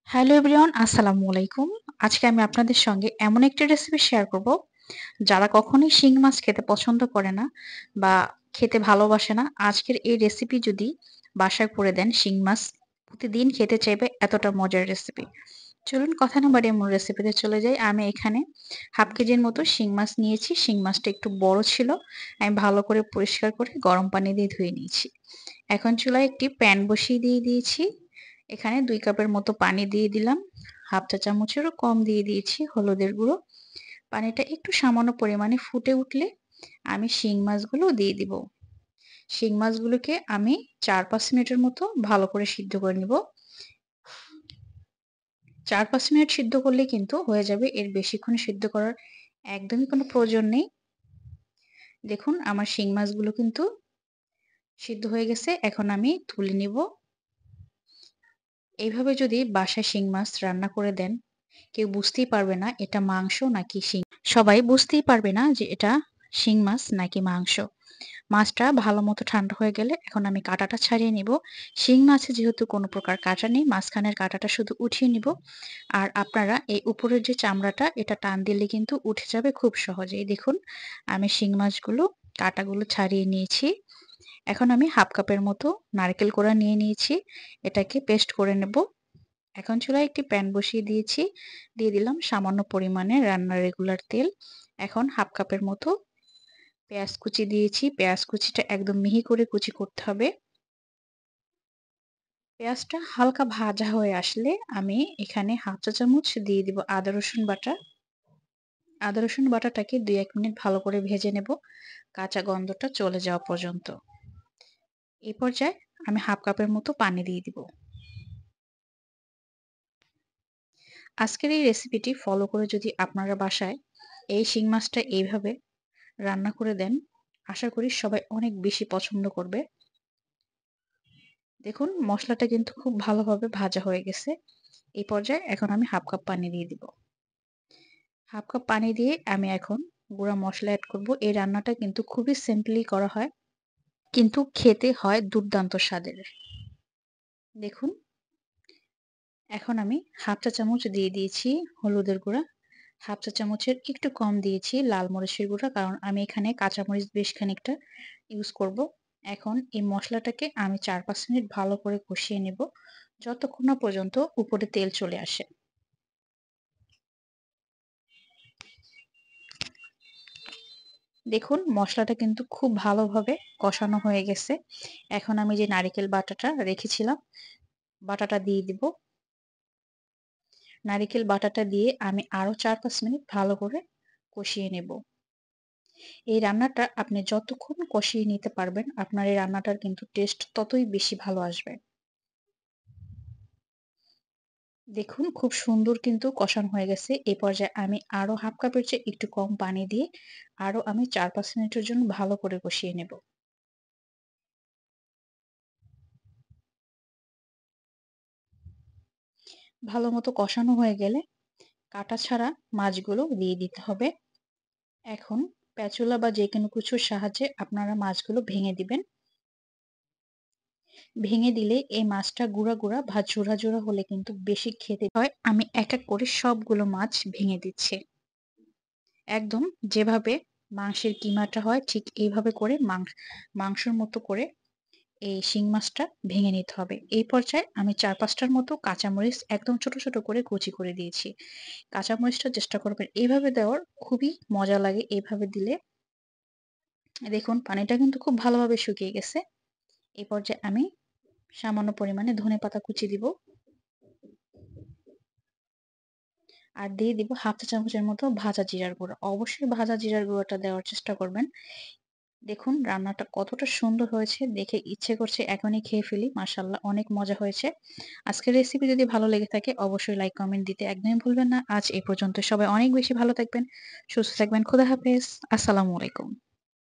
Hello everyone, আসসালামু আলাইকুম। আজকে আমি আপনাদের সঙ্গে এমন একটি রেসিপি শেয়ার করব, যারা কখনোই শিং মাছ খেতে পছন্দ করে না বা খেতে ভালোবাসে না, আজকের এই রেসিপি যদি বাসায় করে দেন, শিং মাছ প্রতিদিন খেতে চাইবে, এতটা মজার রেসিপি। চলুন কথা না বাড়িয়ে মূল রেসিপিতে চলে যাই। আমি এখানে হাফ কেজির মতো শিং মাছ নিয়েছি। শিং মাছটা একটু বড় ছিল। আমি ভালো করে পরিষ্কার করে গরম পানি দিয়ে ধুয়ে নিয়েছি। এখন চুলায় একটি প্যান বসিয়ে দিয়ে দিয়েছি। এখানে ২ কাপের মতো পানি দিয়ে দিলাম। হাফ চা চামচেরও কম দিয়ে দিয়েছি হলুদের গুঁড়ো। পানিটা একটু সামান্য পরিমাণে ফুটে উঠলে আমি শিং মাছগুলো দিয়ে দিব। শিং মাছগুলোকে আমি ৪-৫ মিনিটের মতো ভালো করে সিদ্ধ করে নিব। ৪-৫ মিনিট সিদ্ধ করলে কিন্তু হয়ে যাবে। এর বেশিক্ষণ সিদ্ধ করার একদমই কোনো প্রয়োজন নেই। দেখুন আমার শিং মাছগুলো কিন্তু সিদ্ধ হয়ে গেছে। এখন আমি তুলে নিব। এইভাবে যদি বাসায় শিং মাছ রান্না করে দেন, কেউ বুঝতেই পারবে না এটা মাংস নাকি শিং। সবাই বুঝতেই পারবে না যে এটা শিং মাছ নাকি মাংস। মাছটা ভালো মতো ঠান্ডা হয়ে গেলে এখন আমি কাঁটাটা ছাড়িয়ে নিব। শিং মাছে যেহেতু কোনো প্রকার কাঁটা নেই, মাঝখানের কাঁটাটা শুধু উঠিয়ে নিব। আর আপনারা এই উপরের যে চামড়াটা, এটা টান দিলে কিন্তু উঠে যাবে খুব সহজেই। দেখুন আমি শিং মাছগুলো কাঁটাগুলো ছাড়িয়ে নিয়েছি। এখন আমি হাফ কাপের মতো নারকেল কোড়া নিয়ে নিয়েছি। এটাকে পেস্ট করে নেব। এখন চুলায় একটি প্যান বসিয়ে দিয়েছি। দিয়ে দিলাম সামান্য পরিমাণে রান্নার রেগুলার তেল। এখন হাফ কাপের মতো পেঁয়াজ কুচি দিয়েছি। পেঁয়াজ কুচিটা একদম মিহি করে কুচি করতে হবে। পেঁয়াজটা হালকা ভাজা হয়ে আসলে আমি এখানে হাফ চা চামচ দিয়ে দিব আদা রসুন বাটা। আদা রসুন বাটাটাকে ২-১ মিনিট ভালো করে ভেজে নেব, কাঁচা গন্ধটা চলে যাওয়া পর্যন্ত। এই পর্যায়ে আমি হাফ কাপের মতো পানি দিয়ে দিব। আজকের এই রেসিপিটি ফলো করে যদি আপনারা বাসায় এই শিং মাছটা এইভাবে রান্না করে দেন, আশা করি সবাই অনেক বেশি পছন্দ করবে। দেখুন মসলাটা কিন্তু খুব ভালোভাবে ভাজা হয়ে গেছে। এই পর্যায়ে এখন আমি হাফ কাপ পানি দিয়ে দিব। হাফ কাপ পানি দিয়ে আমি এখন গুঁড়া মসলা এড করব। এই রান্নাটা কিন্তু খুবই সিম্পলি করা হয়, কিন্তু খেতে হয় দুর্দান্ত স্বাদের। দেখুন এখন আমি হাফ চা চামচ দিয়ে দিয়েছি হলুদের গুঁড়া। হাফ চা চামচের একটু কম দিয়েছি লাল মরিচের গুঁড়া, কারণ আমি এখানে কাঁচামরিচ বেশ খানিকটা ইউজ করব। এখন এই মশলাটাকে আমি ৪-৫ মিনিট ভালো করে কষিয়ে নেব, যতক্ষণ না পর্যন্ত উপরে তেল চলে আসে। দেখুন মশলাটা কিন্তু খুব ভালোভাবে কষানো হয়ে গেছে। এখন আমি যে নারিকেল বাটাটা রেখেছিলাম, বাটাটা দিয়ে দিব। নারিকেল বাটাটা দিয়ে আমি আরো ৪-৫ মিনিট ভালো করে কষিয়ে নেব। এই রান্নাটা আপনি যতক্ষণ কষিয়ে নিতে পারবেন, আপনার এই রান্নাটার কিন্তু টেস্ট ততই বেশি ভালো আসবে। দেখুন খুব সুন্দর কিন্তু কষানো হয়ে গেছে। এই পর্যায়ে আমি আরো হাফ কাপের চেয়ে একটু কম পানি দিয়ে আরো আমি ৪-৫ মিনিটের জন্য ভালো করে কষিয়ে নেব। ভালো মতো কষানো হয়ে গেলে কাটা ছাড়া মাছগুলো দিয়ে দিতে হবে। এখন প্যাচুলা বা যেকোনো কিছুর সাহায্যে আপনারা মাছগুলো ভেঙে দিবেন। ভেঙে দিলে এই মাছটা গুঁড়া গুঁড়া বা ঝোড়া ঝোড়া হলে কিন্তু বেশি খেতে হয়। আমি এক এক করে সবগুলো মাছ ভেঙে দিচ্ছি। একদম যেভাবে মাংসের কিমাটা হয় ঠিক এইভাবে করে মাংসের মতো করে এই শিং মাছটা ভেঙে নিতে হবে। এই পর্যায়ে আমি ৪-৫টার মতো কাঁচামরিচ একদম ছোট ছোট করে কুচি করে দিয়েছি। কাঁচামরিচটা চেষ্টা করবেন এইভাবে দেওয়ার, খুবই মজা লাগে এইভাবে দিলে। দেখুন পানিটা কিন্তু খুব ভালোভাবে শুকিয়ে গেছে। এই পর্যায়ে আমি সামান্য পরিমাণে ধনেপাতা কুচি দিব। আর দিয়ে দিব হাফ চা চামচের মতো ভাজা জিরার গুঁড়া। অবশ্যই ভাজা জিরার গুঁড়োটা দেওয়ার চেষ্টা করবেন। দেখুন রান্নাটা কতটা সুন্দর হয়েছে, দেখে ইচ্ছে করছে এখনই খেয়ে ফেলি। মাশাআল্লাহ অনেক মজা হয়েছে। আজকের রেসিপি যদি ভালো লেগে থাকে অবশ্যই লাইক কমেন্ট দিতে একদমই ভুলবেন না। আজ এই পর্যন্ত। সবাই অনেক বেশি ভালো থাকবেন, সুস্থ থাকবেন। খোদা হাফেজ। আসসালামু আলাইকুম।